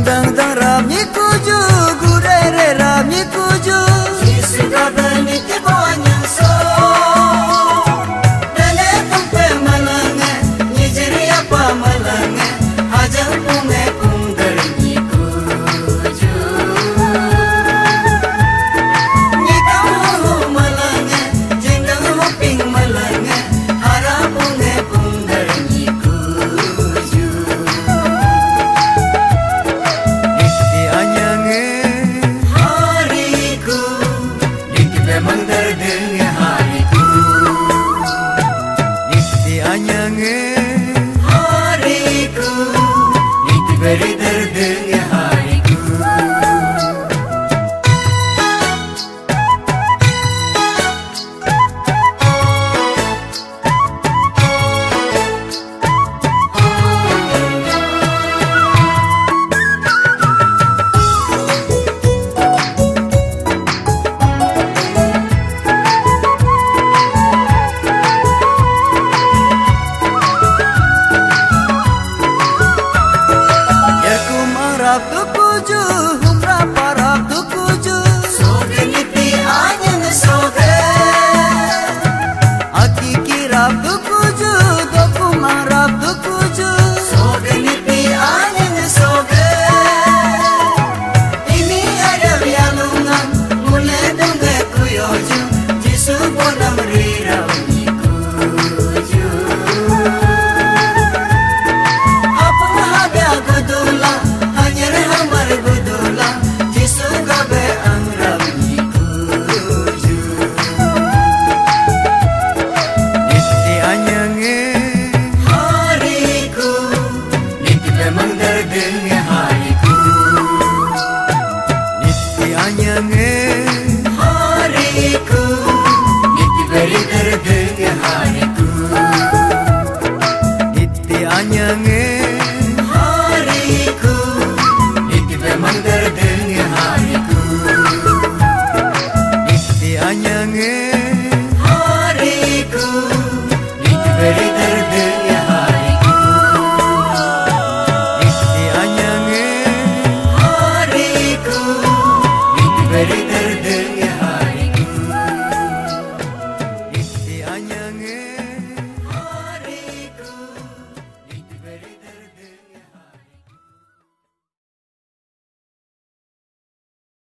Dang dang rami kuju gure re rami kuju Isuka bani te banya so Dale pumpe malange Nijeri apa malange Aja punge punggar ni kuju Nikamu malange Jenggang hoping malange Harap punge punggar ni kuju Memang dardanya hariku Nikti anyange hariku Nikti beri dardanya hariku Parab tu kuju, humra parab tu kuju